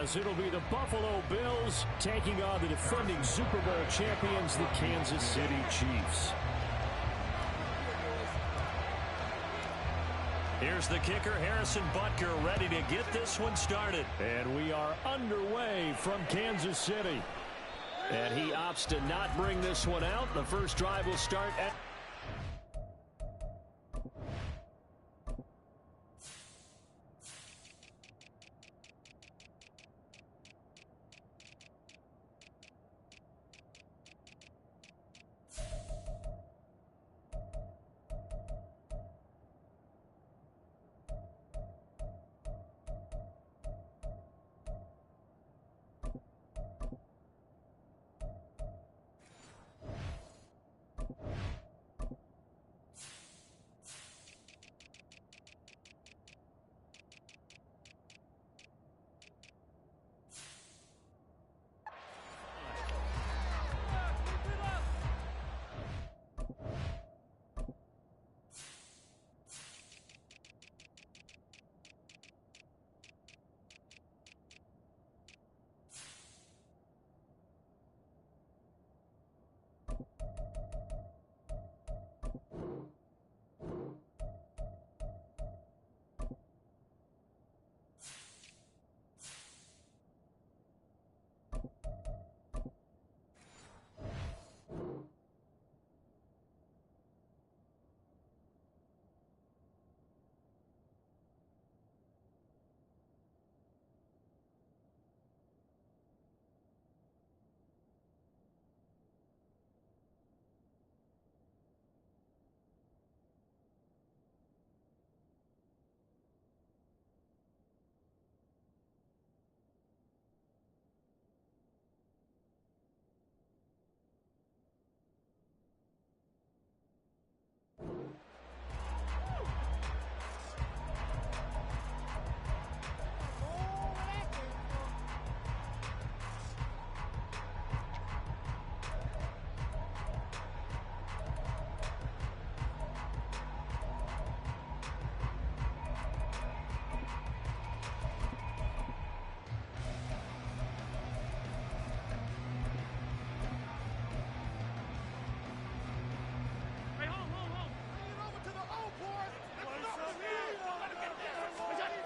as it'll be the Buffalo Bills taking on the defending Super Bowl champions, the Kansas City Chiefs. Here's the kicker, Harrison Butker, ready to get this one started. And we are underway from Kansas City. And he opts to not bring this one out. The first drive will start at...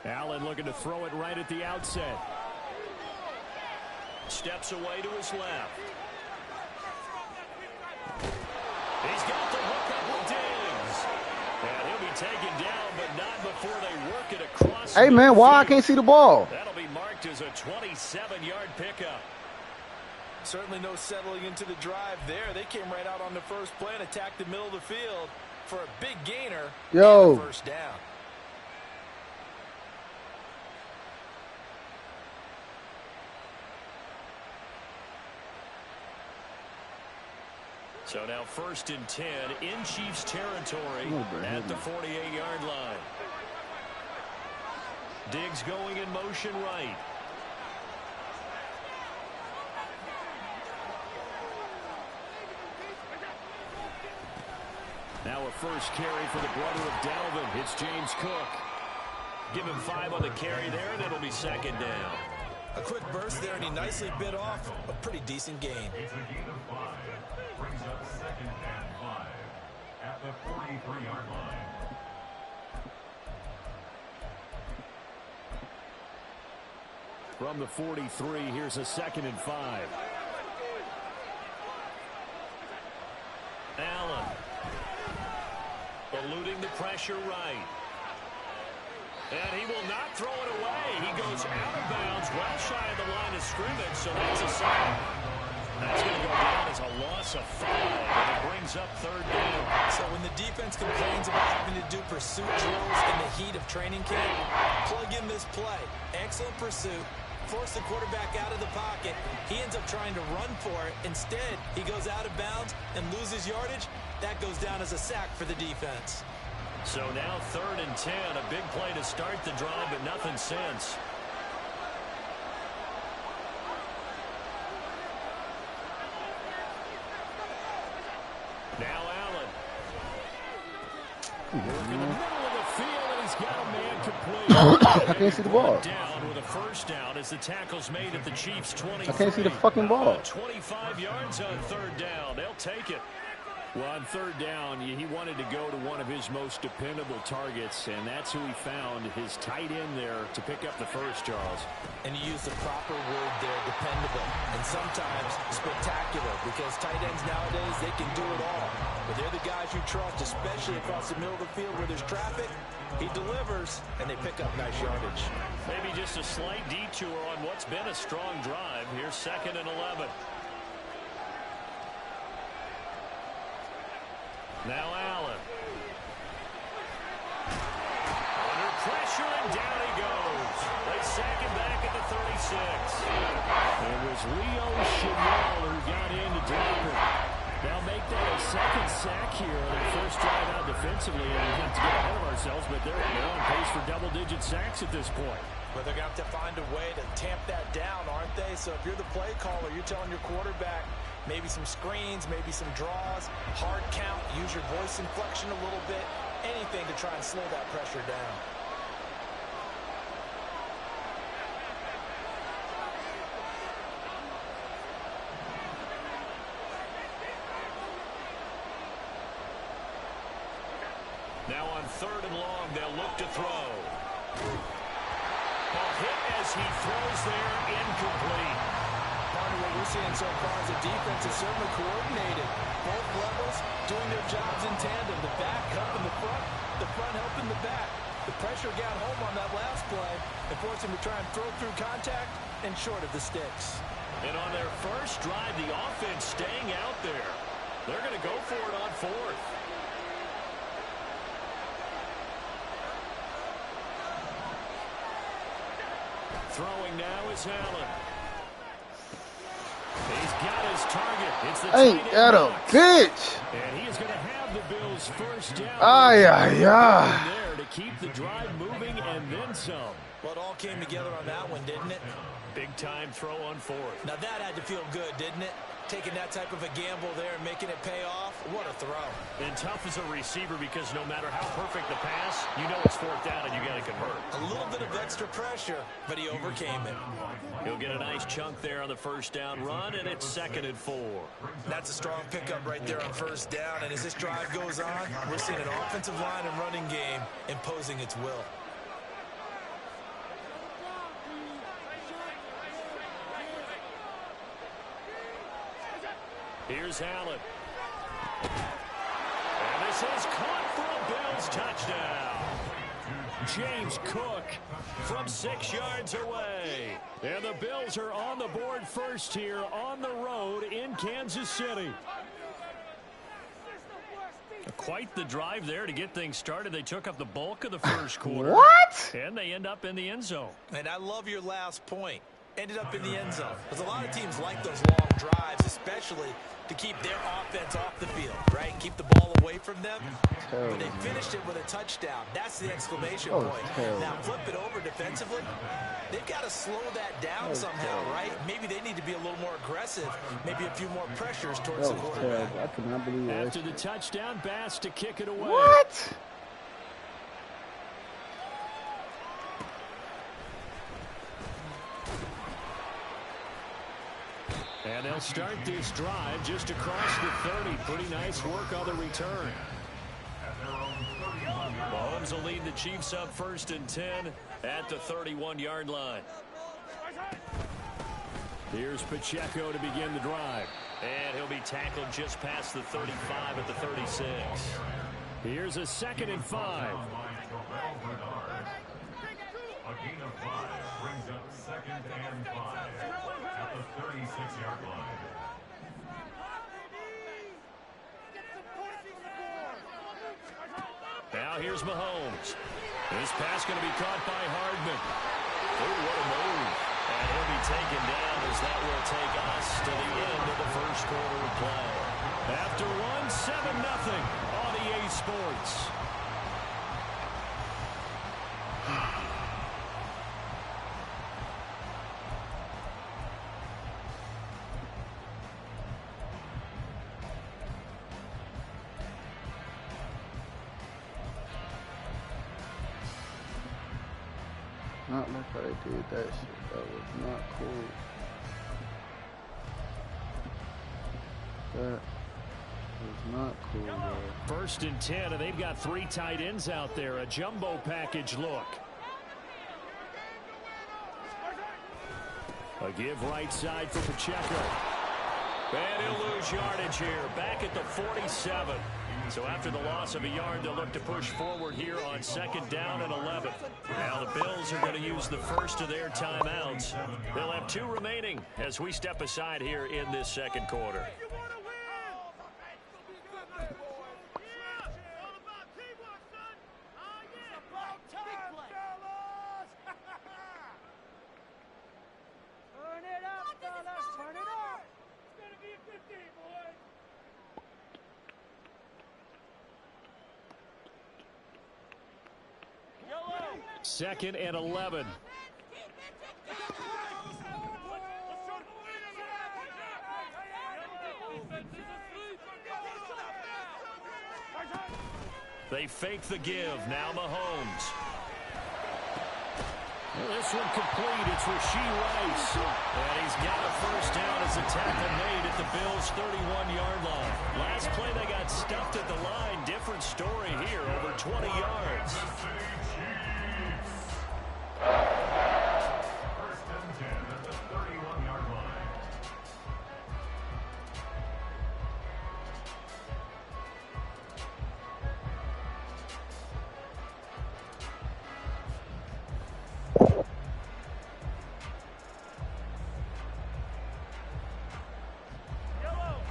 Allen looking to throw it right at the outset. Steps away to his left. He's got the hook up with Diggs. And he'll be taken down, but not before they work it across. Hey, man, why I can't see the ball? That'll be marked as a 27-yard pickup. Certainly no settling into the drive there. They came right out on the first play and attacked the middle of the field for a big gainer. Yo. And a first down. So now 1st and 10 in Chiefs territory at the 48-yard line. Diggs going in motion right. Now a first carry for the brother of Dalvin. It's James Cook. Give him 5 on the carry there, and it'll be 2nd down. A quick burst there, and he nicely bit off a pretty decent gain. Brings up 2nd and 5 at the 43-yard line. From the 43, here's a 2nd and 5. Allen eluding the pressure right. And he will not throw it away. He goes out of bounds, well shy of the line of scrimmage, so that's a sack. That's going to go down as a loss of 5, and it brings up 3rd down. So when the defense complains about having to do pursuit drills in the heat of training camp, plug in this play. Excellent pursuit. Force the quarterback out of the pocket. He ends up trying to run for it. Instead, he goes out of bounds and loses yardage. That goes down as a sack for the defense. So now 3rd and 10, a big play to start the drive, but nothing since. Now Allen. Work in the middle of the field, and He's got a man complete. I can't see the ball. Down with a first down as the tackle's made at the Chiefs' 23. I can't see the fucking ball. 25 yards on third down. They'll take it. Well, on third down, he wanted to go to one of his most dependable targets, and that's who he found, his tight end there, to pick up the first, Charles. And you use the proper word there, dependable, and sometimes spectacular, because tight ends nowadays, they can do it all. But they're the guys you trust, especially across the middle of the field where there's traffic. He delivers, and they pick up nice yardage. Maybe just a slight detour on what's been a strong drive. Here's 2nd and 11. Now Allen. Under pressure, and down he goes. They sack him back at the 36. It was Leo Chenal who got in to drop him. They'll make that a second sack here on their first drive out defensively. And we have to get ahead of ourselves, but they're on pace for double-digit sacks at this point. But they're going to have to find a way to tamp that down, aren't they? So if you're the play caller, you're telling your quarterback, maybe some screens, maybe some draws, hard count, use your voice inflection a little bit, anything to try and slow that pressure down. Now on 3rd and long, they'll look to throw. Ball hit as he throws there, incomplete. Part of what we're seeing so far is the defense is certainly coordinated. Both levels doing their jobs in tandem. The back helping the front helping the back. The pressure got home on that last play and forced him to try and throw through contact and short of the sticks. And on their first drive, the offense staying out there. They're going to go for it on 4th. Throwing now is Allen. He's got his target. It's the Ain't that a bitch? And he is going to have the Bills first down. Ay, ay, ay. There to keep the drive moving and then some. Well, it all came together on that one, didn't it? Big time throw on 4th. Now that had to feel good, didn't it? Taking that type of a gamble there and making it pay off. What a throw. And tough as a receiver because no matter how perfect the pass, you know it's 4th down and you got to convert. A little bit of extra pressure, but he overcame it. He'll get a nice chunk there on the first down run, and it's 2nd and 4. That's a strong pickup right there on first down. And as this drive goes on, we're seeing an offensive line and running game imposing its will. Here's Allen. And this is caught for a Bills touchdown. James Cook from 6 yards away. And the Bills are on the board first here on the road in Kansas City. Quite the drive there to get things started. They took up the bulk of the first quarter. What? And they end up in the end zone. And I love your last point. Ended up in the end zone. Because a lot of teams like those long drives, especially to keep their offense off the field, right? Keep the ball away from them. Terrible. But they finished it with a touchdown. That's the exclamation Oh, point. terrible. Now flip it over defensively. They've got to slow that down somehow, terrible. right? Maybe they need to be a little more aggressive. Maybe a few more pressures towards That the was quarterback. terrible. I could not believe it. After the touchdown, Bass to kick it away. What? And they'll start this drive just across the 30. Pretty nice work on the return. Mahomes will lead the Chiefs up 1st and 10 at the 31-yard line. Here's Pacheco to begin the drive. And he'll be tackled just past the 35 at the 36. Here's a 2nd and 5. A gain of 5 brings up 2nd and 5 at the 36-yard line. Now here's Mahomes. This pass going to be caught by Hardman. Oh, what a move. And he'll be taken down as that will take us to the end of the first quarter of play. After one, 7-0 on EA Sports. Not like how they did that shit. That was not cool. That was not cool, bro. 1st and 10, and they've got 3 tight ends out there. A jumbo package look. A give right side for Pacheco. And he'll lose yardage here. Back at the 47. So after the loss of a yard, they'll look to push forward here on 2nd down and 11. Now the Bills are going to use the first of their timeouts. They'll have 2 remaining as we step aside here in this 2nd quarter. Second and 11. They fake the give. Now Mahomes. This one complete. It's Rashee Rice. And he's got a 1st down as a tackle made at the Bills' 31-yard line. Last play they got stuffed at the line. Different story here. Over 20 yards.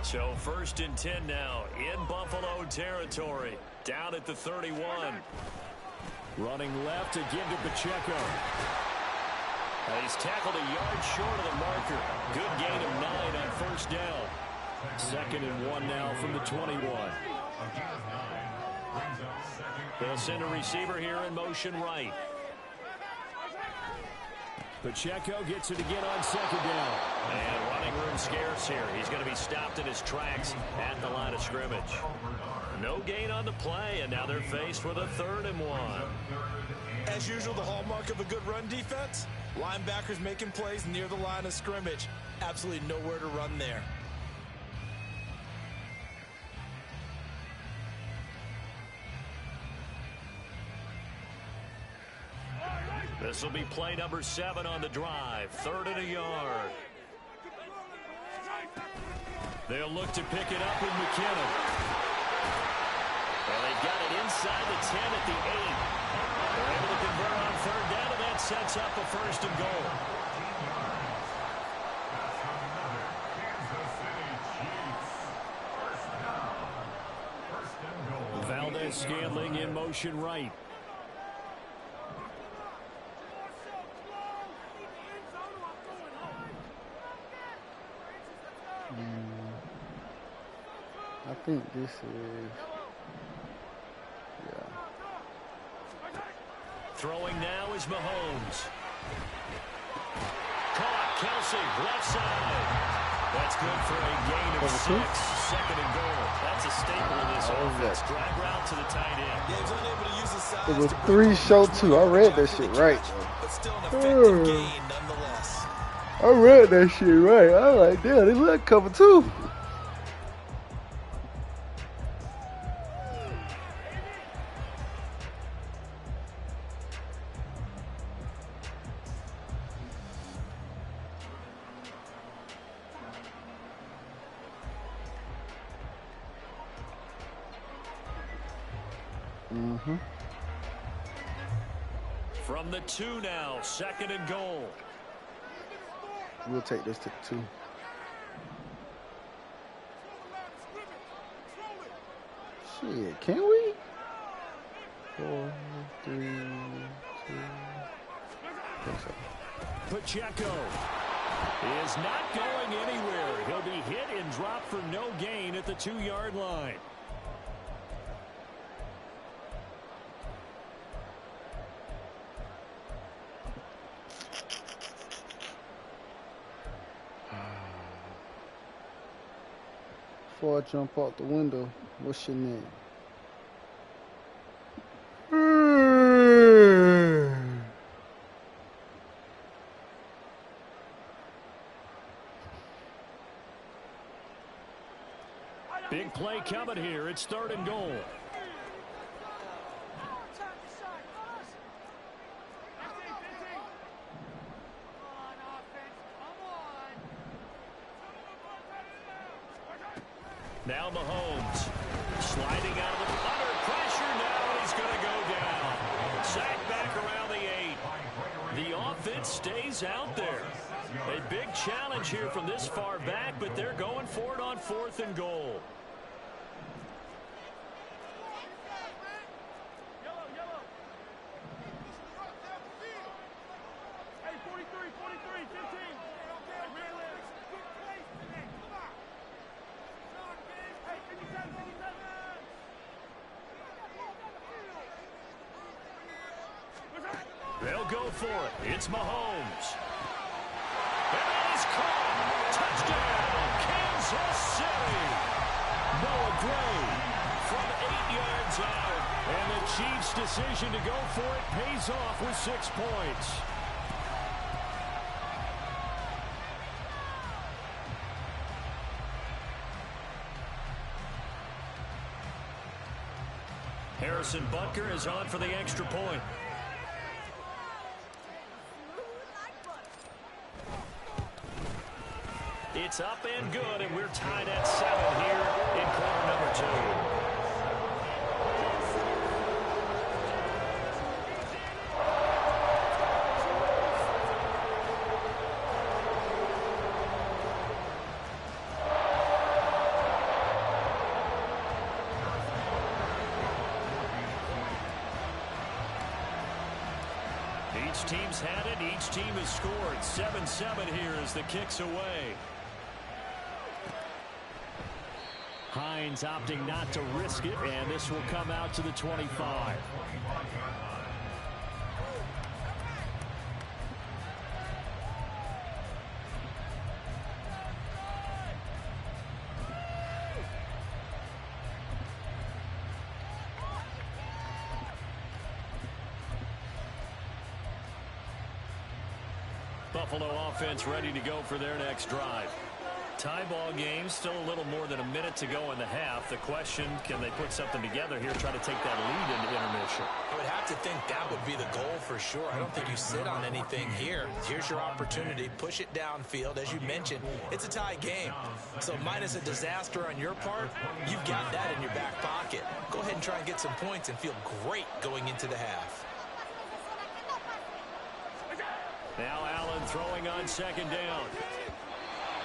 So 1st and 10 now in Buffalo territory. Down at the 31. Running left again to Pacheco. He's tackled a yard short of the marker. Good gain of 9 on 1st down. 2nd and 1 now from the 21. They'll send a receiver here in motion right. Pacheco gets it again on 2nd down. And running room scarce here. He's going to be stopped in his tracks at the line of scrimmage. No gain on the play, and now they're faced with a 3rd and 1. As usual, the hallmark of a good run defense, linebackers making plays near the line of scrimmage. Absolutely nowhere to run there. This will be play number 7 on the drive. 3rd and a yard. They'll look to pick it up with McKinnon. Well, they've got it inside the 10 at the 8. They're able to convert on 3rd down, and that sets up a 1st and goal. Valdez-Scantling in motion right. I think this is, yeah. Throwing now is Mahomes. Caught, Kelsey, left side. That's good for a gain of 6. 2nd and goal. That's a staple of this offense. Drag route to the tight end. Yeah, he was unable to use his size. It was 3 show 2. I read that shit right. But still an effective gain nonetheless. I read that shit right. I was like, damn, they look cover 2. From the 2 now, 2nd and goal. We'll take this to the 2. Shit, can we? 4, 3, 2. Pacheco is not going anywhere. He'll be hit and dropped for no gain at the 2-yard line. Before I jump out the window, what's your name? Big play coming here. It's 3rd and goal. Now Mahomes sliding out of the under pressure now, and he's going to go down. Sacked back around the 8. The offense stays out there. A big challenge here from this far back, but they're going for it on 4th and goal. They'll go for it. It's Mahomes. And he's caught. Touchdown, Kansas City. Noah Gray from 8 yards out. And the Chiefs' decision to go for it pays off with 6 points. Harrison Butker is on for the extra point. It's up and good, and we're tied at 7 here in quarter number 2. Each team's had it. Each team has scored. 7-7 here as the kick's away. Hines opting not to risk it, and this will come out to the 25. Buffalo offense ready to go for their next drive. Tie ball game, still a little more than a minute to go in the half. The question, can they put something together here, try to take that lead into intermission? I would have to think that would be the goal for sure. I don't think you sit on anything here. Here's your opportunity. Push it downfield. As you mentioned, it's a tie game. So minus a disaster on your part, you've got that in your back pocket. Go ahead and try and get some points and feel great going into the half. Now Allen throwing on 2nd down.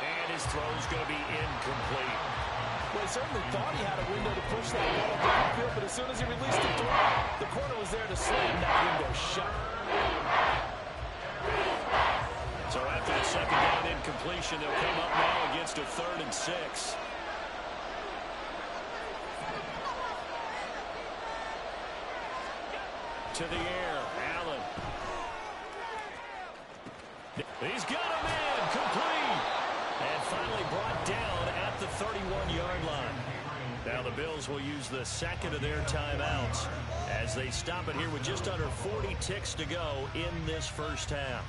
And his throw's going to be incomplete. Well, he certainly thought he had a window to push that ball downfield, but as soon as he released the throw, the corner was there to slam that window shut. So after the 2nd down incompletion, they'll come up now against a 3rd and 6. To the air, Allen. He's got him in, complete. And finally brought down at the 31-yard line. Now the Bills will use the 2nd of their timeouts as they stop it here with just under 40 ticks to go in this first half.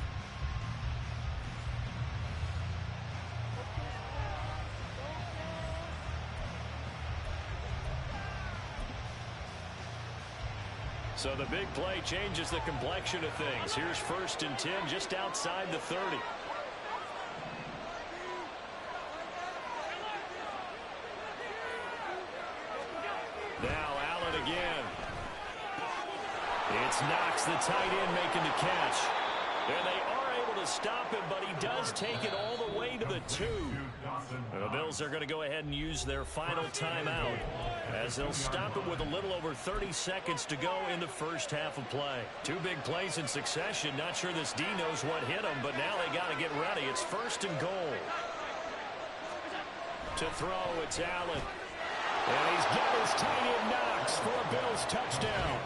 So the big play changes the complexion of things. Here's 1st and 10 just outside the 30. Now Allen again. It's Knox, the tight end, making the catch. And they are able to stop him, but he does take it all the way to the 2. The Bills are going to go ahead and use their final timeout as they'll stop it with a little over 30 seconds to go in the first half of play. 2 big plays in succession. Not sure this D knows what hit him, but now they got to get ready. It's 1st and goal. To throw, it's Allen. And he's got his tight end Knox for a Bills touchdown.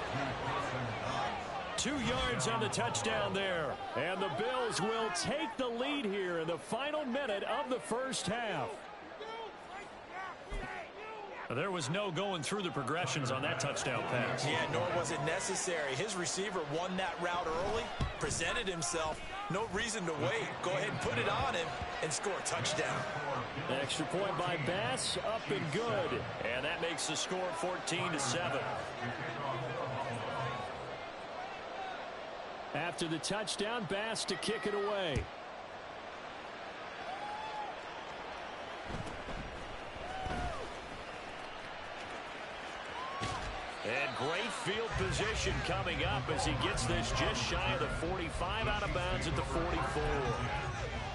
2 yards on the touchdown there. And the Bills will take the lead here in the final minute of the first half. There was no going through the progressions on that touchdown pass. Yeah, nor was it necessary. His receiver won that route early, presented himself. No reason to wait. Go ahead and put it on him and score a touchdown. Extra point by Bass, up and good. And that makes the score 14-7. After the touchdown, Bass to kick it away. And great field position coming up as he gets this just shy of the 45, out of bounds at the 44.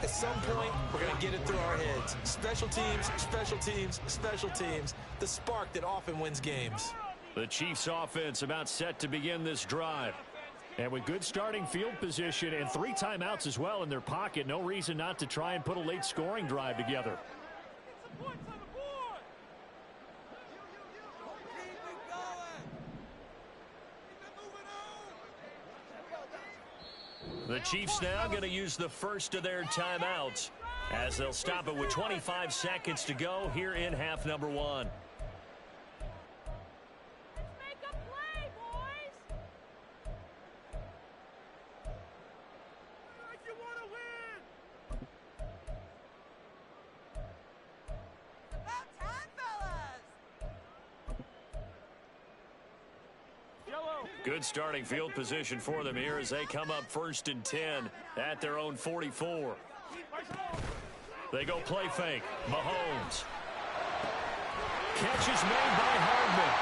At some point, we're going to get it through our heads. Special teams, special teams, special teams. The spark that often wins games. The Chiefs offense about set to begin this drive. And with good starting field position and 3 timeouts as well in their pocket, no reason not to try and put a late scoring drive together. The Chiefs now going to use the first of their timeouts as they'll stop it with 25 seconds to go here in half number 1. Good starting field position for them here as they come up 1st and 10 at their own 44. They go play fake. Mahomes. Catch is made by Hardman.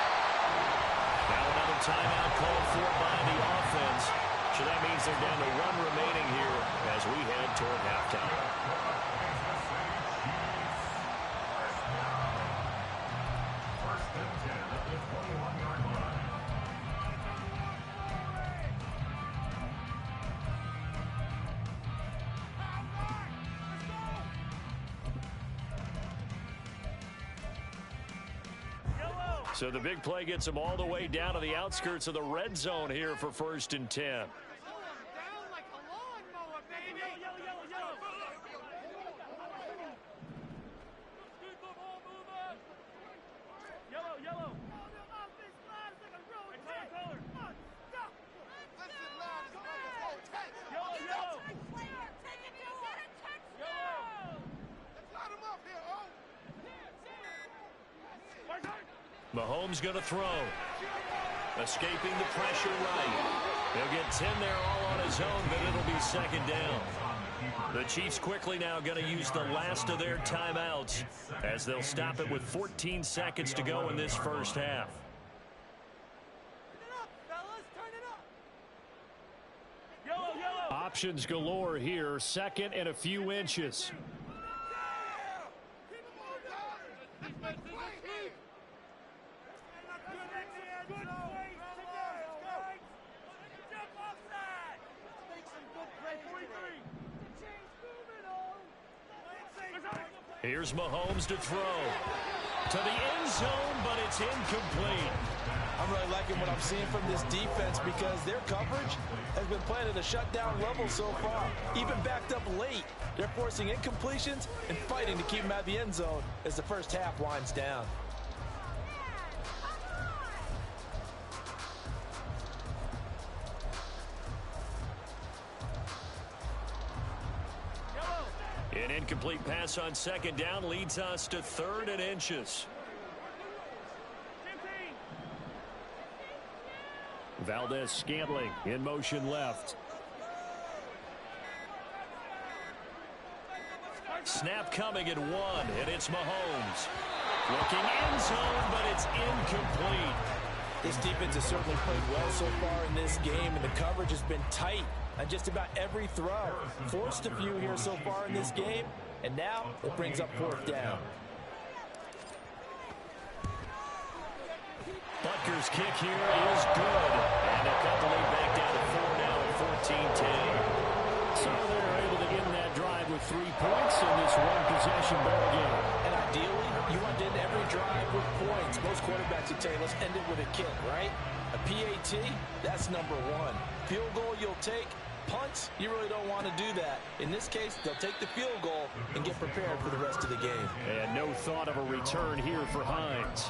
Now another timeout called for by the offense. So that means they're down to 1 remaining here as we head toward halftime. So the big play gets them all the way down to the outskirts of the red zone here for 1st and 10. Mahomes going to throw. Escaping the pressure right. He'll get 10 there all on his own, but it'll be 2nd down. The Chiefs quickly now going to use the last of their timeouts as they'll stop it with 14 seconds to go in this first half. Options galore here. 2nd and a few inches. Here's Mahomes to throw. To the end zone, but it's incomplete. I'm really liking what I'm seeing from this defense because their coverage has been playing at a shutdown level so far. Even backed up late, they're forcing incompletions and fighting to keep them out of the end zone as the first half winds down. An incomplete pass on 2nd down leads us to 3rd and inches. Valdez-Scantling in motion left. Snap coming at 1, and it's Mahomes. Looking end zone, but it's incomplete. This defense has certainly played well so far in this game, and the coverage has been tight on just about every throw. Forced a few here so far in this game, and now it brings up 4th down. Butker's kick here is good, and they cut the lead back down to 4 now at 14-10. So they're able to end that drive with 3 points in this one-possession ball game. And ideally, you want to end every drive with points. Most quarterbacks would tell you, let's end it with a kick, right? A PAT, that's number 1. Field goal you'll take, Punts, you really don't want to do that. In this case, they'll take the field goal and get prepared for the rest of the game. And no thought of a return here for Hines.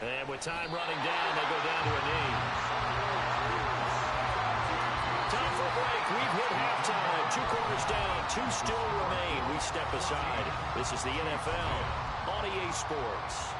And with time running down, they go down to a knee. Time for a break. We've hit halftime. 2 quarters down. 2 still remain. We step aside. This is the NFL on EA Sports.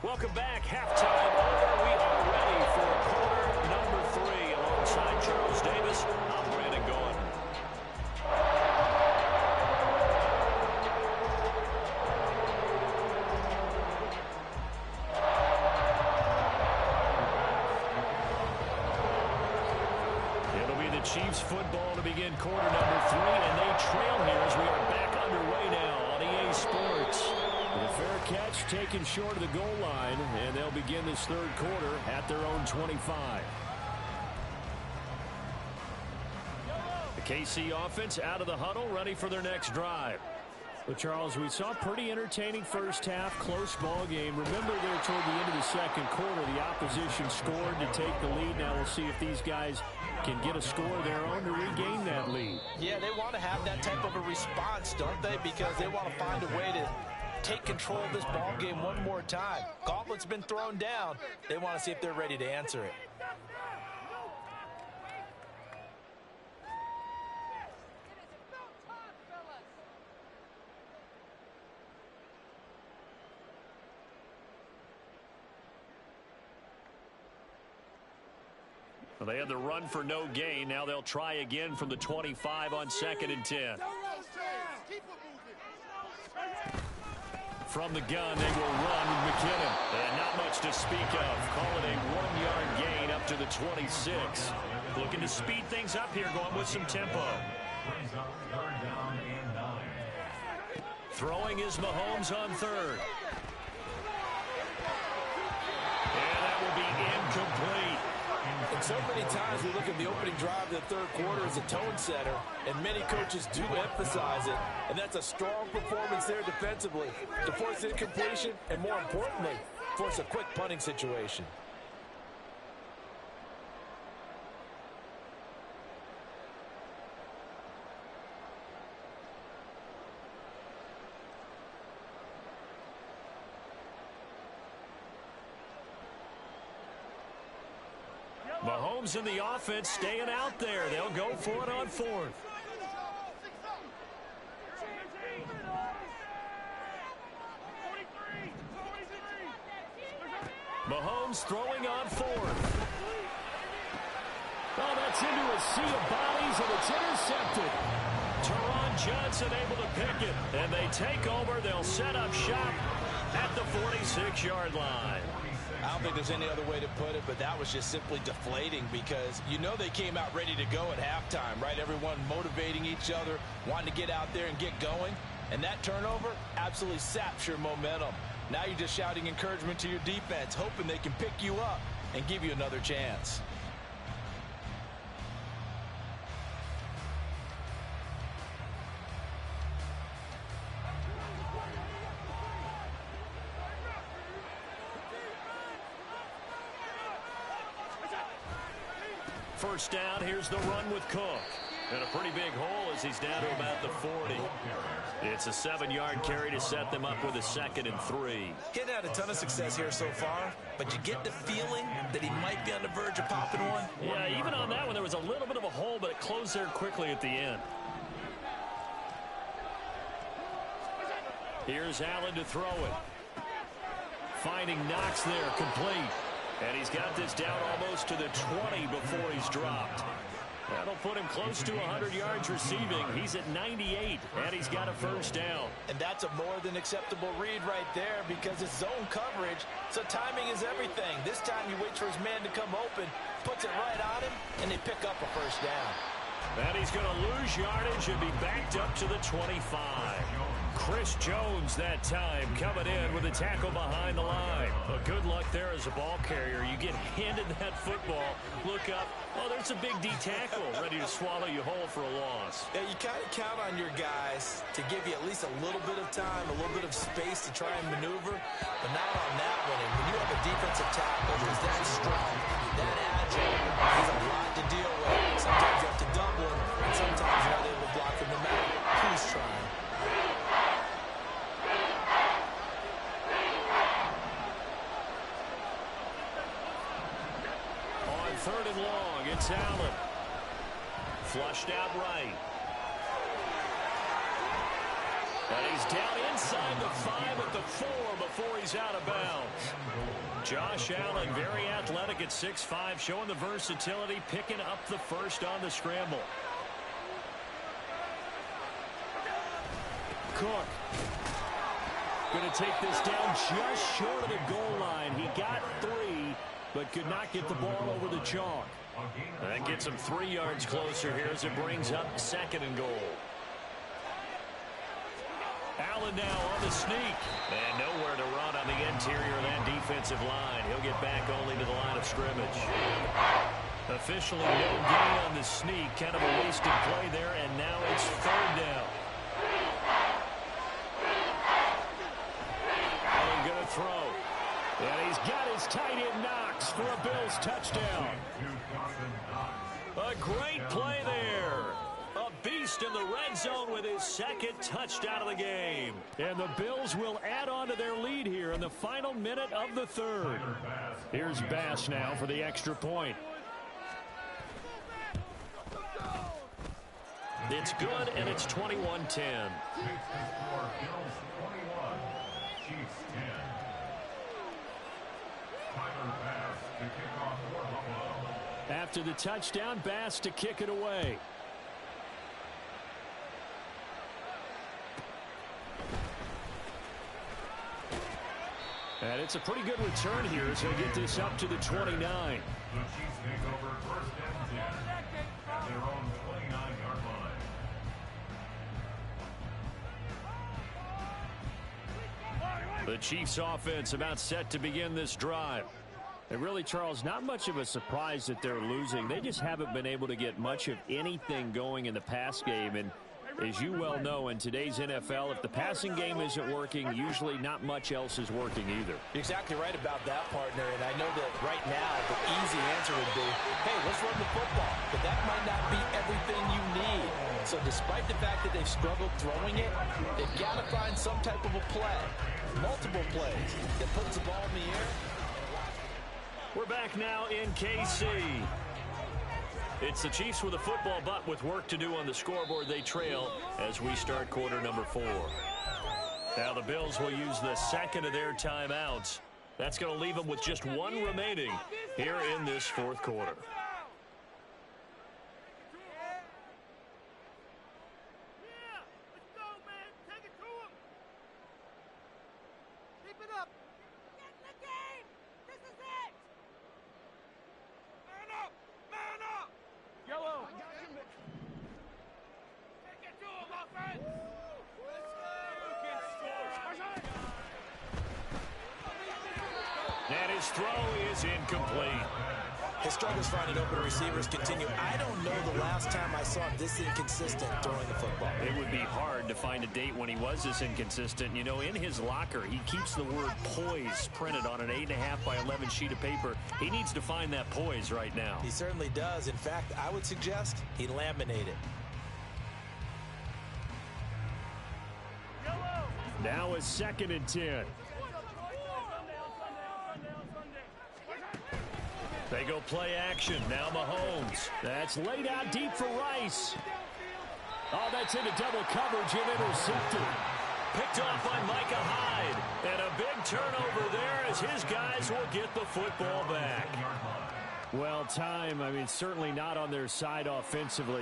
Welcome back. Halftime over. We are ready for quarter number 3. Alongside Charles Davis, I'm Brandon Gordon. It'll be the Chiefs football to begin quarter number 3, and they trail here as we are back underway now on EA Sports. The fair catch taken short of the goal line, and they'll begin this third quarter at their own 25. The KC offense out of the huddle, ready for their next drive. Well, Charles, we saw a pretty entertaining first half, close ball game. Remember there toward the end of the second quarter, the opposition scored to take the lead. Now we'll see if these guys can get a score of their own to regain that lead. Yeah, they want to have that type of a response, don't they? Because they want to find a way to take control of this ball game one more time. Gauntlet's been thrown down. They want to see if they're ready to answer it. Well, they had the run for no gain. Now they'll try again from the 25 on 2nd and 10. From the gun, they will run with McKinnon. And not much to speak of. Call it a 1-yard gain up to the 26. Looking to speed things up here, going with some tempo. Throwing is Mahomes on 3rd. And that will be incomplete. And so many times we look at the opening drive of the third quarter as a tone setter, and many coaches do emphasize it, and that's a strong performance there defensively to force incompletion and, more importantly, force a quick punting situation. Mahomes and the offense staying out there. They'll go for it on 4th. Mahomes throwing on 4th. Oh, that's into a sea of bodies, and it's intercepted. Teron Johnson able to pick it, and they take over. They'll set up shop at the 46-yard line. I don't think there's any other way to put it, but that was just simply deflating because you know they came out ready to go at halftime, right? Everyone motivating each other, wanting to get out there and get going. And that turnover absolutely saps your momentum. Now you're just shouting encouragement to your defense, hoping they can pick you up and give you another chance. First down, here's the run with Cook. And a pretty big hole as he's down to about the 40. It's a 7-yard carry to set them up with a 2nd and 3. He's had a ton of success here so far, but you get the feeling that he might be on the verge of popping one. Yeah, even on that one, there was a little bit of a hole, but it closed there quickly at the end. Here's Allen to throw it. Finding Knox there, complete. And he's got this down almost to the 20 before he's dropped. That'll put him close to 100 yards receiving. He's at 98, and he's got a first down. And that's a more than acceptable read right there because it's zone coverage, so timing is everything. This time he waits for his man to come open, puts it right on him, and they pick up a first down. And he's going to lose yardage and be backed up to the 25. Chris Jones that time coming in with a tackle behind the line. But good luck there as a ball carrier. You get handed that football, look up, oh, there's a big D tackle ready to swallow you whole for a loss. Yeah, you kind of count on your guys to give you at least a little bit of time, a little bit of space to try and maneuver, but not on that one. And when you have a defensive tackle who's that strong, that agile, there's a lot to deal with. Sometimes you have to double him, and sometimes you're not able to block him no matter who's trying. On 3rd and long, it's Allen. Flushed out right. And he's down inside the 5 at the 4 before he's out of bounds. Josh Allen, very athletic at 6'5", showing the versatility, picking up the first on the scramble. Cook. Going to take this down just short of the goal line. He got 3, but could not get the ball over the chalk. That gets him 3 yards closer here as it brings up 2nd and goal. Allen now on the sneak. And nowhere to run on the interior of that defensive line. He'll get back only to the line of scrimmage. Officially no gain on the sneak. Kind of a wasted play there, and now it's 3rd down. Allen going to throw. And he's got his tight end Knox for a Bills touchdown. A great play there. A beast in the red zone with his 2nd touchdown of the game. And the Bills will add on to their lead here in the final minute of the 3rd. Here's Bass now for the extra point. It's good, and it's 21-10. After the touchdown, Bass to kick it away. And it's a pretty good return here as they get this up to the 29. The Chiefs take over 1st and 10 at their own 29-yard line. The Chiefs offense about set to begin this drive. And really, Charles, not much of a surprise that they're losing. They just haven't been able to get much of anything going in the pass game. And as you well know, in today's NFL, if the passing game isn't working, usually not much else is working either. You're exactly right about that, partner. And I know that right now the easy answer would be, hey, let's run the football. But that might not be everything you need. So despite the fact that they've struggled throwing it, they've got to find some type of a play, multiple plays, that puts the ball in the air. We're back now in KC. It's the Chiefs with a football, but with work to do on the scoreboard, they trail as we start quarter number 4. Now the Bills will use the 2nd of their timeouts. That's going to leave them with just 1 remaining here in this 4th quarter. And his throw is incomplete. His struggles finding open receivers continue. I don't know the last time I saw him this inconsistent throwing the football. It would be hard to find a date when he was this inconsistent. You know, in his locker, he keeps the word poise printed on an 8.5 by 11 sheet of paper. He needs to find that poise right now. He certainly does. In fact, I would suggest he laminate it. Now a 2nd and 10. They go play action. Now Mahomes. That's laid out deep for Rice. Oh, that's into double coverage and intercepted. Picked off by Micah Hyde. And a big turnover there as his guys will get the football back. Well, time, I mean, certainly not on their side offensively.